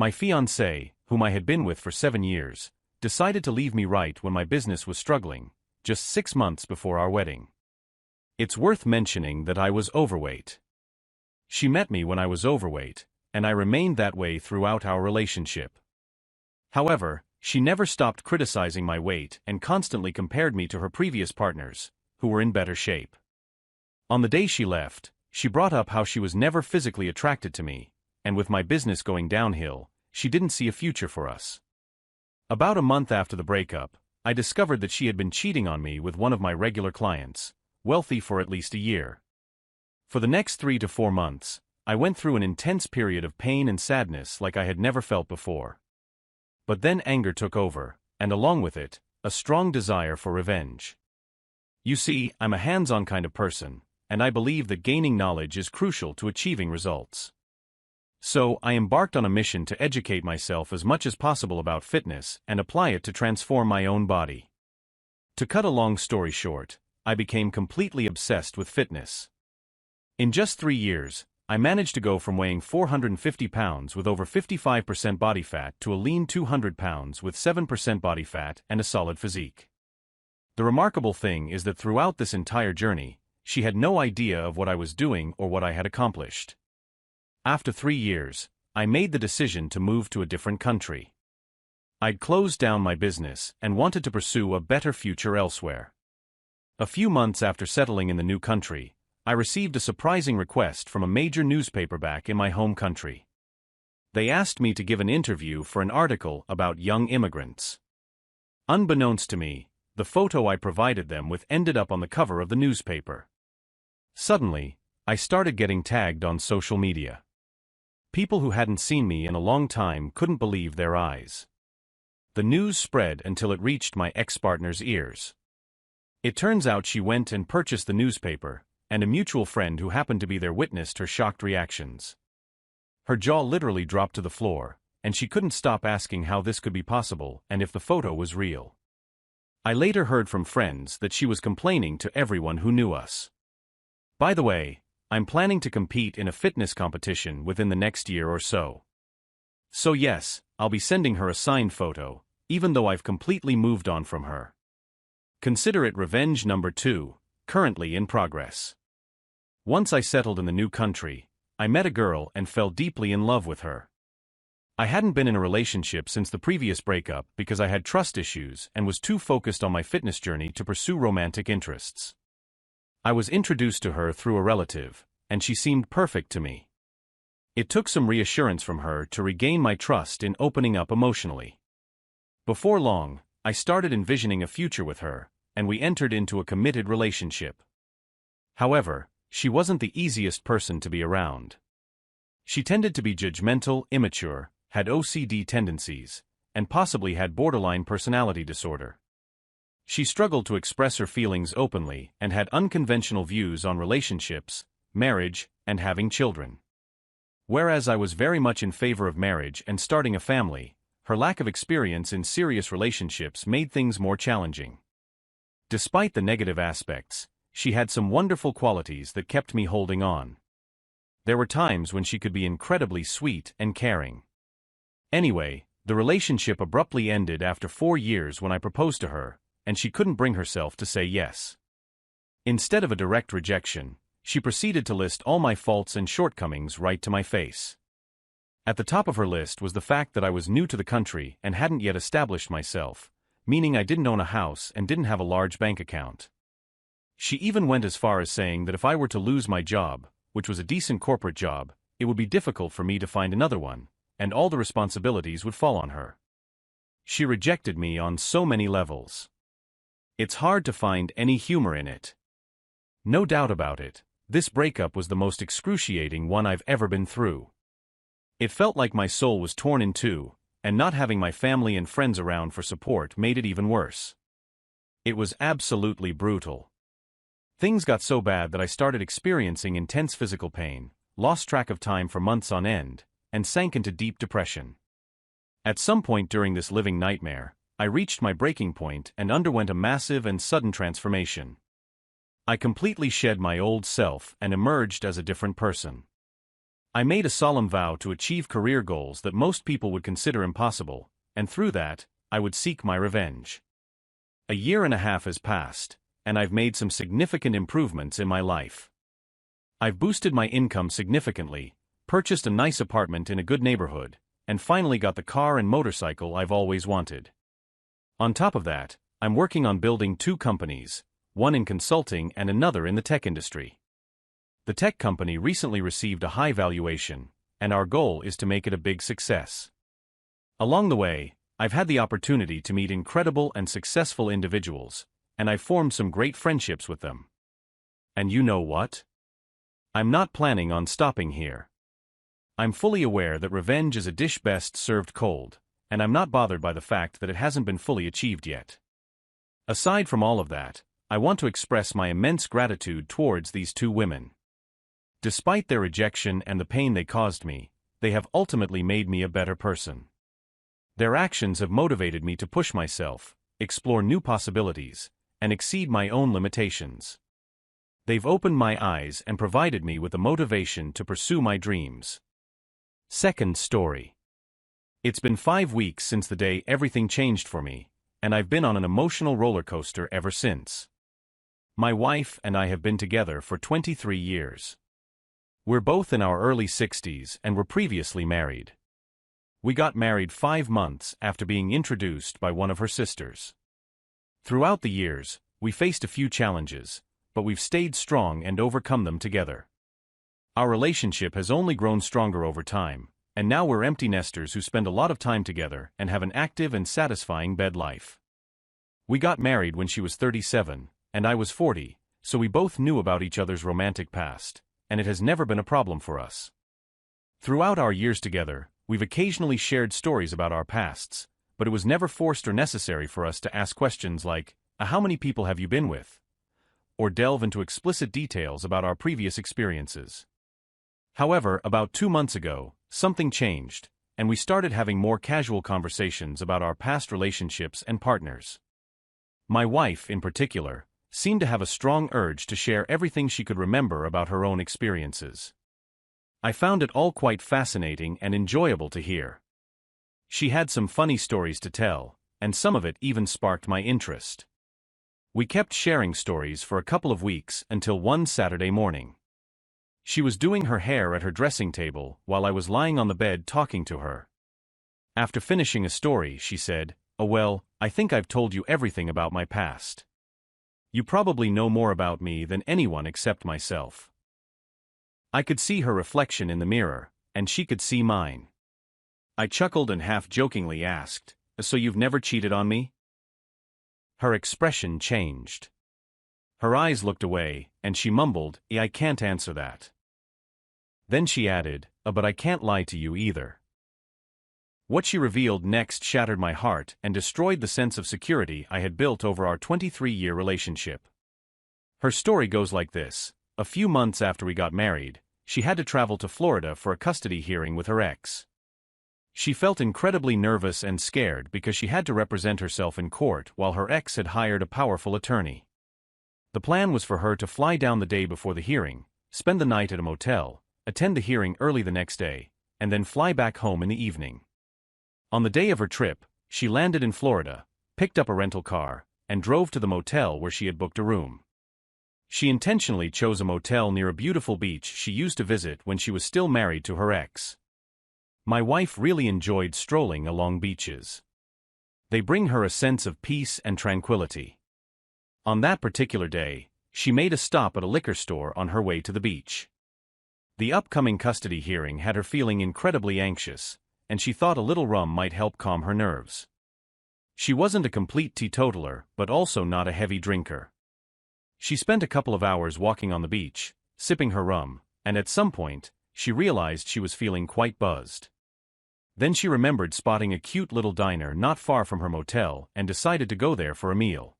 My fiancée, whom I had been with for 7 years, decided to leave me right when my business was struggling, just 6 months before our wedding. It's worth mentioning that I was overweight. She met me when I was overweight, and I remained that way throughout our relationship. However, she never stopped criticizing my weight and constantly compared me to her previous partners, who were in better shape. On the day she left, she brought up how she was never physically attracted to me, and with my business going downhill, she didn't see a future for us. About a month after the breakup, I discovered that she had been cheating on me with one of my regular clients, wealthy for at least a year. For the next 3 to 4 months, I went through an intense period of pain and sadness like I had never felt before. But then anger took over, and along with it, a strong desire for revenge. You see, I'm a hands-on kind of person, and I believe that gaining knowledge is crucial to achieving results. So, I embarked on a mission to educate myself as much as possible about fitness and apply it to transform my own body. To cut a long story short, I became completely obsessed with fitness. In just 3 years, I managed to go from weighing 450 pounds with over 55% body fat to a lean 200 pounds with 7% body fat and a solid physique. The remarkable thing is that throughout this entire journey, she had no idea of what I was doing or what I had accomplished. After 3 years, I made the decision to move to a different country. I'd closed down my business and wanted to pursue a better future elsewhere. A few months after settling in the new country, I received a surprising request from a major newspaper back in my home country. They asked me to give an interview for an article about young immigrants. Unbeknownst to me, the photo I provided them with ended up on the cover of the newspaper. Suddenly, I started getting tagged on social media. People who hadn't seen me in a long time couldn't believe their eyes. The news spread until it reached my ex-partner's ears. It turns out she went and purchased the newspaper, and a mutual friend who happened to be there witnessed her shocked reactions. Her jaw literally dropped to the floor, and she couldn't stop asking how this could be possible and if the photo was real. I later heard from friends that she was complaining to everyone who knew us. By the way, I'm planning to compete in a fitness competition within the next year or so. So yes, I'll be sending her a signed photo, even though I've completely moved on from her. Consider it revenge number 2, currently in progress. Once I settled in the new country, I met a girl and fell deeply in love with her. I hadn't been in a relationship since the previous breakup because I had trust issues and was too focused on my fitness journey to pursue romantic interests. I was introduced to her through a relative, and she seemed perfect to me. It took some reassurance from her to regain my trust in opening up emotionally. Before long, I started envisioning a future with her, and we entered into a committed relationship. However, she wasn't the easiest person to be around. She tended to be judgmental, immature, had OCD tendencies, and possibly had borderline personality disorder. She struggled to express her feelings openly and had unconventional views on relationships, marriage, and having children. Whereas I was very much in favor of marriage and starting a family, her lack of experience in serious relationships made things more challenging. Despite the negative aspects, she had some wonderful qualities that kept me holding on. There were times when she could be incredibly sweet and caring. Anyway, the relationship abruptly ended after 4 years when I proposed to her, and she couldn't bring herself to say yes. Instead of a direct rejection, she proceeded to list all my faults and shortcomings right to my face. At the top of her list was the fact that I was new to the country and hadn't yet established myself, meaning I didn't own a house and didn't have a large bank account. She even went as far as saying that if I were to lose my job, which was a decent corporate job, it would be difficult for me to find another one, and all the responsibilities would fall on her. She rejected me on so many levels. It's hard to find any humor in it. No doubt about it, this breakup was the most excruciating one I've ever been through. It felt like my soul was torn in two, and not having my family and friends around for support made it even worse. It was absolutely brutal. Things got so bad that I started experiencing intense physical pain, lost track of time for months on end, and sank into deep depression. At some point during this living nightmare, I reached my breaking point and underwent a massive and sudden transformation. I completely shed my old self and emerged as a different person. I made a solemn vow to achieve career goals that most people would consider impossible, and through that, I would seek my revenge. A year and a half has passed, and I've made some significant improvements in my life. I've boosted my income significantly, purchased a nice apartment in a good neighborhood, and finally got the car and motorcycle I've always wanted. On top of that, I'm working on building 2 companies, one in consulting and another in the tech industry. The tech company recently received a high valuation, and our goal is to make it a big success. Along the way, I've had the opportunity to meet incredible and successful individuals, and I've formed some great friendships with them. And you know what? I'm not planning on stopping here. I'm fully aware that revenge is a dish best served cold, and I'm not bothered by the fact that it hasn't been fully achieved yet. Aside from all of that, I want to express my immense gratitude towards these 2 women. Despite their rejection and the pain they caused me, they have ultimately made me a better person. Their actions have motivated me to push myself, explore new possibilities, and exceed my own limitations. They've opened my eyes and provided me with the motivation to pursue my dreams. Second story. It's been 5 weeks since the day everything changed for me, and I've been on an emotional roller coaster ever since. My wife and I have been together for 23 years. We're both in our early 60s and were previously married. We got married 5 months after being introduced by one of her sisters. Throughout the years, we faced a few challenges, but we've stayed strong and overcome them together. Our relationship has only grown stronger over time, and now we're empty nesters who spend a lot of time together and have an active and satisfying bed life. We got married when she was 37, and I was 40, so we both knew about each other's romantic past, and it has never been a problem for us. Throughout our years together, we've occasionally shared stories about our pasts, but it was never forced or necessary for us to ask questions like, how many people have you been with? Or delve into explicit details about our previous experiences. However, about 2 months ago, something changed, and we started having more casual conversations about our past relationships and partners. My wife, in particular, seemed to have a strong urge to share everything she could remember about her own experiences. I found it all quite fascinating and enjoyable to hear. She had some funny stories to tell, and some of it even sparked my interest. We kept sharing stories for a couple of weeks until one Saturday morning. She was doing her hair at her dressing table while I was lying on the bed talking to her. After finishing a story, she said, "Oh well, I think I've told you everything about my past. You probably know more about me than anyone except myself." I could see her reflection in the mirror, and she could see mine. I chuckled and half-jokingly asked, "So you've never cheated on me?" Her expression changed. Her eyes looked away, and she mumbled, "I can't answer that." Then she added, "But I can't lie to you either." What she revealed next shattered my heart and destroyed the sense of security I had built over our 23-year relationship. Her story goes like this. A few months after we got married, she had to travel to Florida for a custody hearing with her ex. She felt incredibly nervous and scared because she had to represent herself in court while her ex had hired a powerful attorney. The plan was for her to fly down the day before the hearing, spend the night at a motel, attend the hearing early the next day, and then fly back home in the evening. On the day of her trip, she landed in Florida, picked up a rental car, and drove to the motel where she had booked a room. She intentionally chose a motel near a beautiful beach she used to visit when she was still married to her ex. My wife really enjoyed strolling along beaches. They bring her a sense of peace and tranquility. On that particular day, she made a stop at a liquor store on her way to the beach. The upcoming custody hearing had her feeling incredibly anxious, and she thought a little rum might help calm her nerves. She wasn't a complete teetotaler, but also not a heavy drinker. She spent a couple of hours walking on the beach, sipping her rum, and at some point, she realized she was feeling quite buzzed. Then she remembered spotting a cute little diner not far from her motel and decided to go there for a meal.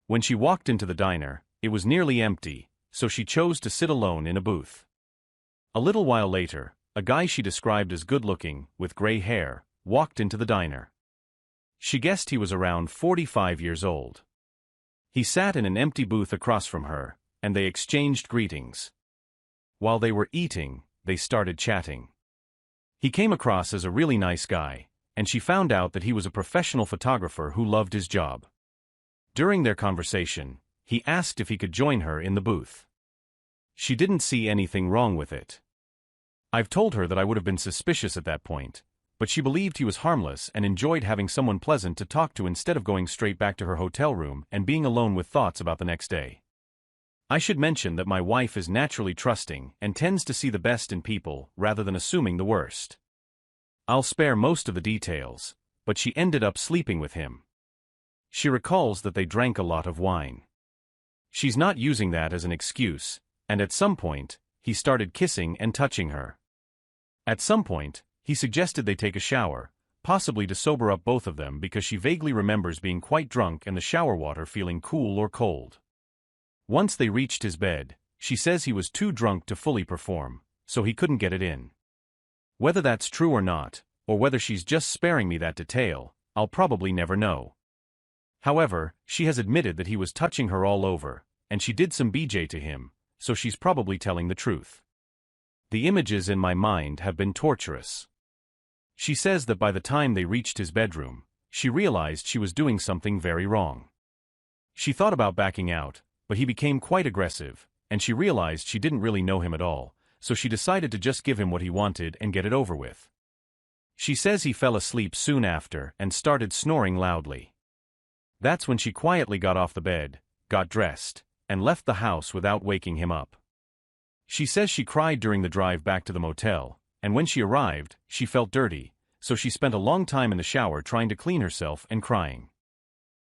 When she walked into the diner, it was nearly empty, so she chose to sit alone in a booth. A little while later, a guy she described as good-looking, with gray hair, walked into the diner. She guessed he was around 45 years old. He sat in an empty booth across from her, and they exchanged greetings. While they were eating, they started chatting. He came across as a really nice guy, and she found out that he was a professional photographer who loved his job. During their conversation, he asked if he could join her in the booth. She didn't see anything wrong with it. I've told her that I would have been suspicious at that point, but she believed he was harmless and enjoyed having someone pleasant to talk to instead of going straight back to her hotel room and being alone with thoughts about the next day. I should mention that my wife is naturally trusting and tends to see the best in people rather than assuming the worst. I'll spare most of the details, but she ended up sleeping with him. She recalls that they drank a lot of wine. She's not using that as an excuse, and at some point, he started kissing and touching her. At some point, he suggested they take a shower, possibly to sober up both of them because she vaguely remembers being quite drunk and the shower water feeling cool or cold. Once they reached his bed, she says he was too drunk to fully perform, so he couldn't get it in. Whether that's true or not, or whether she's just sparing me that detail, I'll probably never know. However, she has admitted that he was touching her all over, and she did some BJ to him, so she's probably telling the truth. The images in my mind have been torturous. She says that by the time they reached his bedroom, she realized she was doing something very wrong. She thought about backing out, but he became quite aggressive, and she realized she didn't really know him at all, so she decided to just give him what he wanted and get it over with. She says he fell asleep soon after and started snoring loudly. That's when she quietly got off the bed, got dressed, and left the house without waking him up. She says she cried during the drive back to the motel, and when she arrived, she felt dirty, so she spent a long time in the shower trying to clean herself and crying.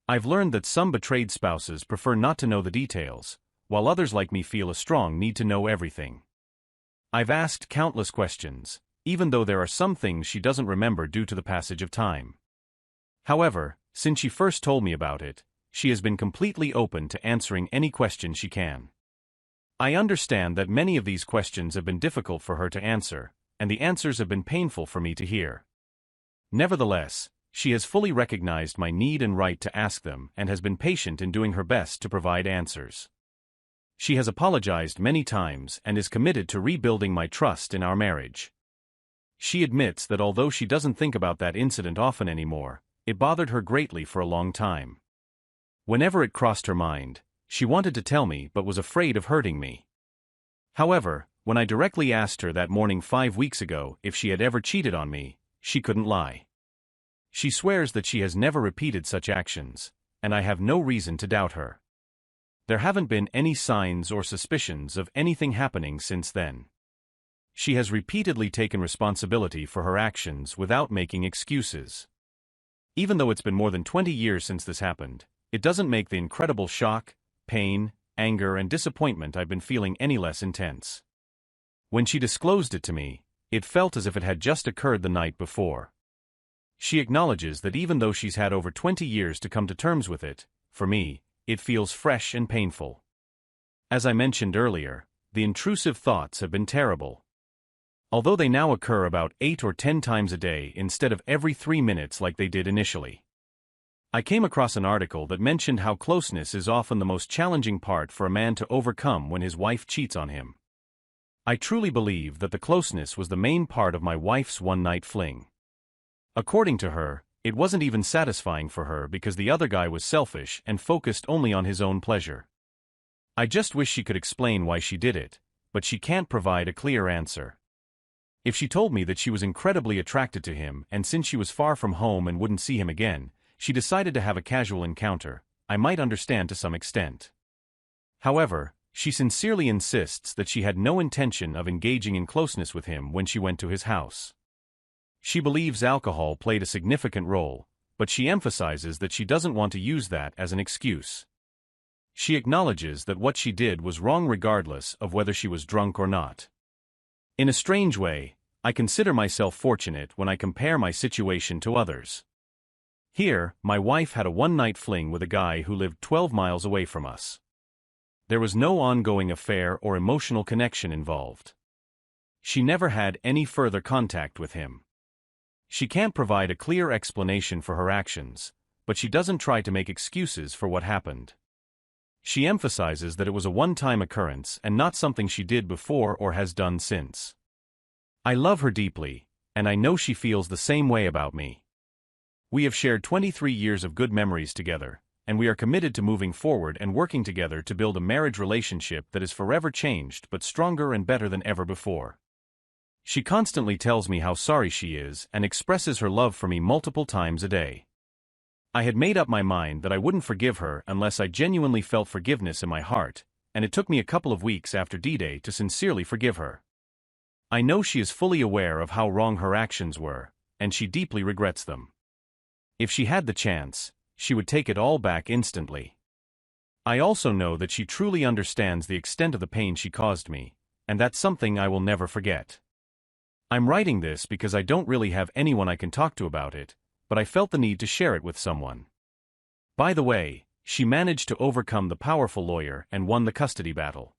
I've learned that some betrayed spouses prefer not to know the details, while others like me feel a strong need to know everything. I've asked countless questions, even though there are some things she doesn't remember due to the passage of time. However, since she first told me about it, she has been completely open to answering any question she can. I understand that many of these questions have been difficult for her to answer, and the answers have been painful for me to hear. Nevertheless, she has fully recognized my need and right to ask them and has been patient in doing her best to provide answers. She has apologized many times and is committed to rebuilding my trust in our marriage. She admits that although she doesn't think about that incident often anymore, it bothered her greatly for a long time. Whenever it crossed her mind, she wanted to tell me but was afraid of hurting me. However, when I directly asked her that morning 5 weeks ago if she had ever cheated on me, she couldn't lie. She swears that she has never repeated such actions, and I have no reason to doubt her. There haven't been any signs or suspicions of anything happening since then. She has repeatedly taken responsibility for her actions without making excuses. Even though it's been more than 20 years since this happened, it doesn't make the incredible shock, pain, anger, and disappointment I've been feeling any less intense. When she disclosed it to me, it felt as if it had just occurred the night before. She acknowledges that even though she's had over 20 years to come to terms with it, for me, it feels fresh and painful. As I mentioned earlier, the intrusive thoughts have been terrible. Although they now occur about 8 or 10 times a day instead of every 3 minutes like they did initially. I came across an article that mentioned how closeness is often the most challenging part for a man to overcome when his wife cheats on him. I truly believe that the closeness was the main part of my wife's one-night fling. According to her, it wasn't even satisfying for her because the other guy was selfish and focused only on his own pleasure. I just wish she could explain why she did it, but she can't provide a clear answer. If she told me that she was incredibly attracted to him and since she was far from home and wouldn't see him again, she decided to have a casual encounter, I might understand to some extent. However, she sincerely insists that she had no intention of engaging in closeness with him when she went to his house. She believes alcohol played a significant role, but she emphasizes that she doesn't want to use that as an excuse. She acknowledges that what she did was wrong regardless of whether she was drunk or not. In a strange way, I consider myself fortunate when I compare my situation to others. Here, my wife had a one-night fling with a guy who lived 12 miles away from us. There was no ongoing affair or emotional connection involved. She never had any further contact with him. She can't provide a clear explanation for her actions, but she doesn't try to make excuses for what happened. She emphasizes that it was a one-time occurrence and not something she did before or has done since. I love her deeply, and I know she feels the same way about me. We have shared 23 years of good memories together, and we are committed to moving forward and working together to build a marriage relationship that is forever changed but stronger and better than ever before. She constantly tells me how sorry she is and expresses her love for me multiple times a day. I had made up my mind that I wouldn't forgive her unless I genuinely felt forgiveness in my heart, and it took me a couple of weeks after D-Day to sincerely forgive her. I know she is fully aware of how wrong her actions were, and she deeply regrets them. If she had the chance, she would take it all back instantly. I also know that she truly understands the extent of the pain she caused me, and that's something I will never forget. I'm writing this because I don't really have anyone I can talk to about it, but I felt the need to share it with someone. By the way, she managed to overcome the powerful lawyer and won the custody battle.